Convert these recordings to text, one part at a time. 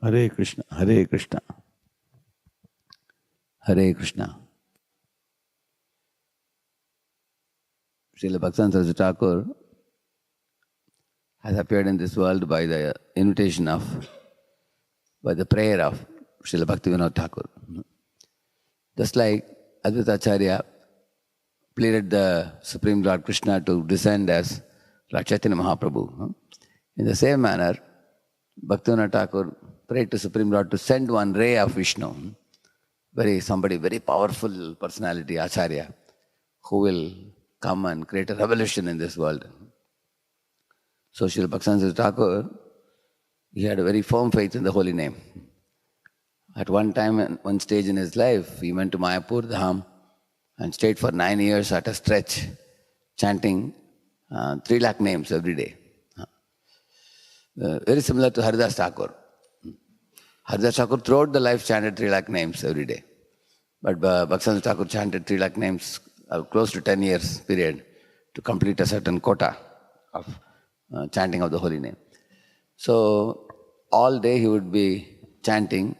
Hare Krishna, Hare Krishna, Hare Krishna. Srila Bhaktivinoda Saraswati Thakur has appeared in this world by the invitation of, by the prayer of Srila Bhaktivinoda Thakur. Just like Advaita Acharya pleaded the Supreme Lord Krishna to descend as Lord Chaitanya Mahaprabhu. In the same manner, Bhaktivinoda Thakur prayed to Supreme Lord to send one ray of Vishnu, somebody very powerful personality, Acharya, who will come and create a revolution in this world. So Srila Bhaktivinoda Thakur, he had a very firm faith in the holy name. At one time, at one stage in his life, he went to Mayapur Dham and stayed for 9 years at a stretch, chanting 3 lakh names every day. Very similar to Haridas Thakur. Haridas Thakur throughout the life chanted 3 lakh names every day. But Bhaktivinoda Thakur chanted 3 lakh names close to 10 years period to complete a certain quota of chanting of the holy name. So all day he would be chanting.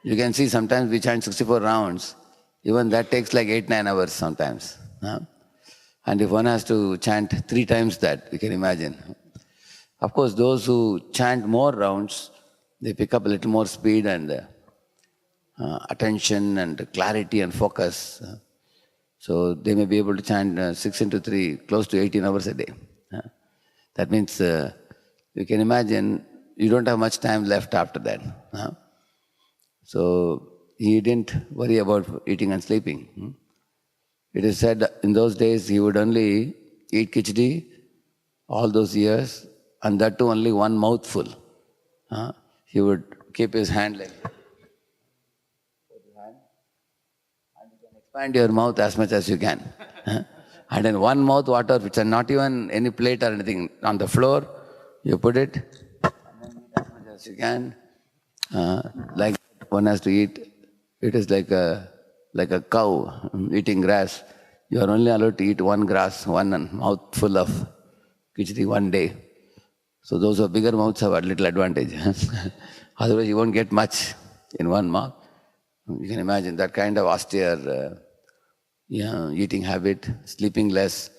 You can see sometimes we chant 64 rounds. Even that takes like 8-9 hours sometimes. And if one has to chant 3 times that, you can imagine. Of course, those who chant more rounds, they pick up a little more speed and attention and clarity and focus. So they may be able to chant 6 into 3, close to 18 hours a day. That means you can imagine you don't have much time left after that. So he didn't worry about eating and sleeping. It is said in those days he would only eat khichdi all those years, and that too only one mouthful. He would keep his hand like that. And you can expand your mouth as much as you can. And in one mouth water, which are not even any plate or anything, on the floor, you put it, and then eat as much as you can. Like one has to eat, it is like a cow eating grass. You are only allowed to eat one mouthful of khichdi one day. So those who have bigger mouths have a little advantage. Otherwise you won't get much in one mouth. You can imagine that kind of austere eating habit, sleeping less,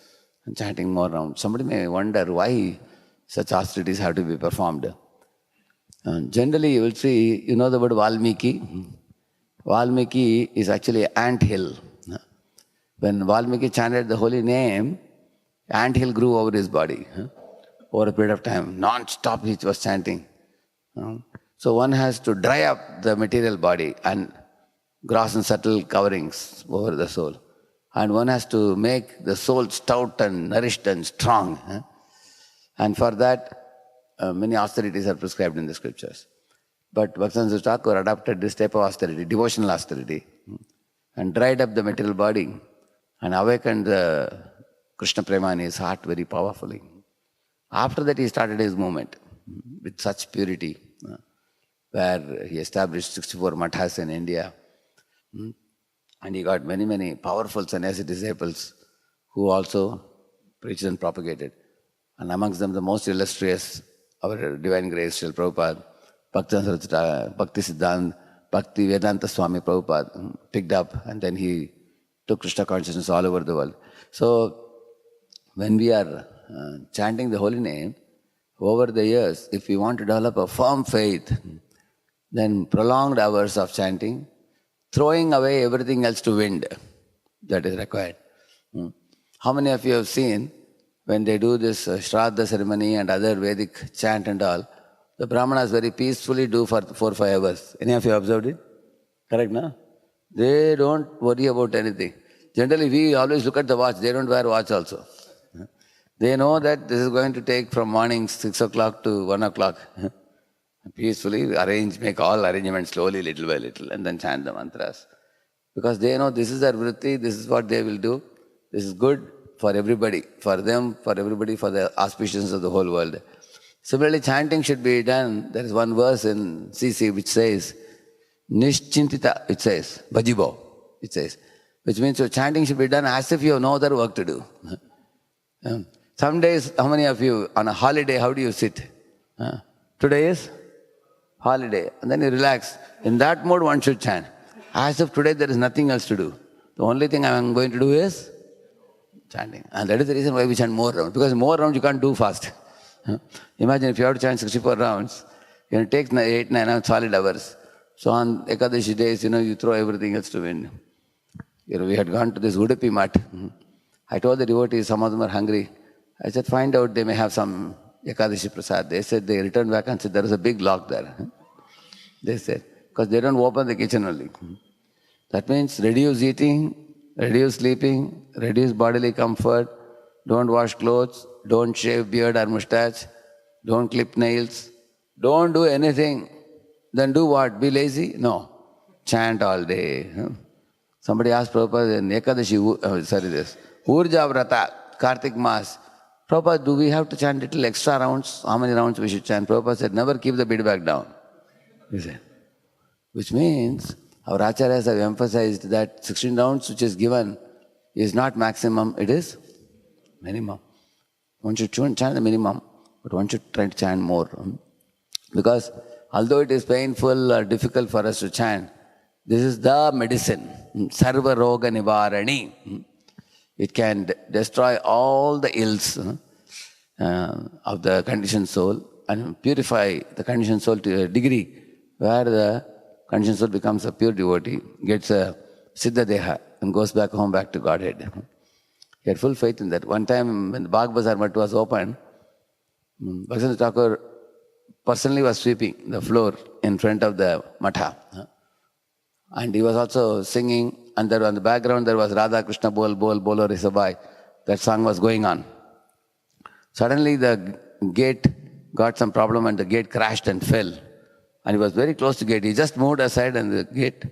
and chanting more rounds. Somebody may wonder why such austerities have to be performed. Generally, you will see, you know the word Valmiki? Valmiki is actually an ant hill. When Valmiki chanted the holy name, ant hill grew over his body. Over a period of time, non-stop he was chanting. So one has to dry up the material body and gross and subtle coverings over the soul. And one has to make the soul stout and nourished and strong. And for that, many austerities are prescribed in the scriptures. But Bhaktivinoda Thakur adopted this type of austerity, devotional austerity, and dried up the material body and awakened the Krishna Prema in his heart very powerfully. After that, he started his movement with such purity, where he established 64 mathas in India. And he got many, many powerful sannyasi disciples who also preached and propagated. And amongst them, the most illustrious, our Divine Grace, Srila Prabhupada, Bhakti Siddhanta, Bhakti Vedanta Swami Prabhupada picked up, and then he took Krishna consciousness all over the world. So when we are chanting the holy name, over the years, if we want to develop a firm faith, then prolonged hours of chanting, throwing away everything else to wind, that is required. How many of you have seen when they do this Shraddha ceremony and other Vedic chant and all, the Brahmanas very peacefully do for 4-5 hours. Any of you observed it? Correct, no? They don't worry about anything. Generally, we always look at the watch. They don't wear watch also. They know that this is going to take from morning 6 o'clock to 1 o'clock. Peacefully make all arrangements slowly, little by little, and then chant the mantras. Because they know this is their vritti, this is what they will do. This is good for everybody, for them, for everybody, for the auspicience of the whole world. Similarly, chanting should be done. There is one verse in CC which says, Nishchintita, it says, Bhajibo, it says, which means your chanting should be done as if you have no other work to do. Some days, how many of you, on a holiday, how do you sit? Today is holiday, and then you relax. In that mode, one should chant. As if today there is nothing else to do. The only thing I am going to do is chanting. And that is the reason why we chant more rounds. Because more rounds you can't do fast. Imagine if you have to chant 64 rounds, it takes 8-9 solid hours. So on Ekadashi days, you throw everything else to wind. We had gone to this Udupi Mat. I told the devotees, some of them are hungry. I said, find out, they may have some Ekadashi Prasad. They said, they returned back and said, there is a big lock there. They said, because they don't open the kitchen only. That means reduce eating, reduce sleeping, reduce bodily comfort, don't wash clothes, don't shave beard or mustache, don't clip nails, don't do anything. Then do what? Be lazy? No. Chant all day. Somebody asked Prabhupada in Ekadashi, Urja Vrata, Kartik Mas. Prabhupada, do we have to chant little extra rounds? How many rounds we should chant? Prabhupada said, never keep the bead bag down. He said. Which means, our acharyas have emphasized that 16 rounds which is given is not maximum, it is minimum. One should chant the minimum, but one should try to chant more. Because although it is painful or difficult for us to chant, this is the medicine, Sarva Roga Nivarani. It can destroy all the ills of the conditioned soul and purify the conditioned soul to a degree where the conditioned soul becomes a pure devotee, gets a Siddha Deha and goes back home, back to Godhead. He had full faith in that. One time when the Bagh Bazar Mat was opened, Bhaktivinoda Thakur personally was sweeping the floor in front of the Matha. And he was also singing, and there on the background there was Radha Krishna Bol Bol Bolo Risabai. That song was going on. Suddenly the gate got some problem and the gate crashed and fell. And he was very close to the gate. He just moved aside and the gate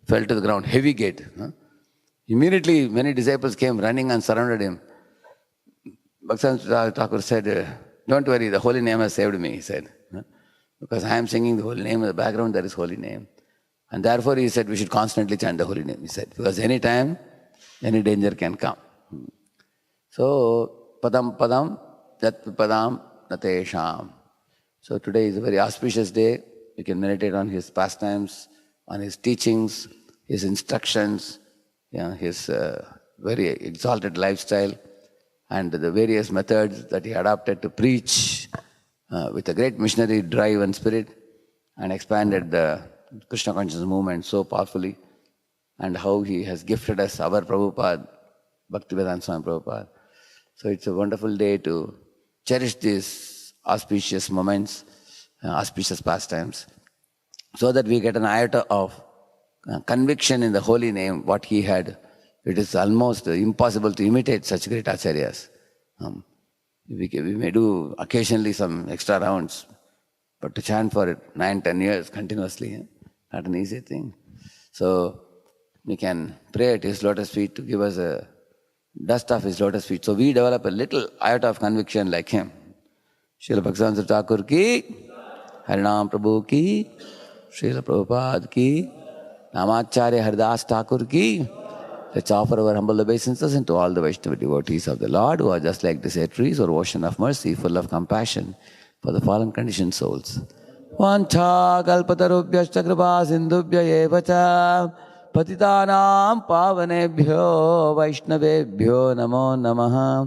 fell to the ground, heavy gate. Immediately many disciples came running and surrounded him. Bhaktivinoda Thakur said, don't worry, the holy name has saved me, he said. Because I am singing the holy name, in the background there is holy name. And therefore he said, we should constantly chant the holy name, he said. Because any time, any danger can come. So, padam padam, jat padam natesham. So today is a very auspicious day. You can meditate on his pastimes, on his teachings, his instructions, his very exalted lifestyle, and the various methods that he adopted to preach with a great missionary drive and spirit, and expanded the Krishna consciousness movement so powerfully, and how he has gifted us our Prabhupada, Bhaktivedanta Swami Prabhupada. So it's a wonderful day to cherish these auspicious moments, auspicious pastimes, so that we get an iota of conviction in the holy name, what he had. It is almost impossible to imitate such great acharyas. We may do occasionally some extra rounds, but to chant for 9-10 years continuously, not an easy thing. So we can pray at his lotus feet to give us a dust of his lotus feet. So we develop a little iota of conviction like him. Srila Bhaktivinoda Thakur ki, Harinam Prabhu ki, Srila Prabhupada ki, Namacharya Haridas Thakur ki. Let's offer our humble obeisances and to all the Vaishnava devotees of the Lord who are just like the sea trees or ocean of mercy, full of compassion for the fallen conditioned souls. Vancha kalpatarubhyascha kripa sindhubhya evacha patitanam pavanebhyo vaishnavebhyo namo namaha.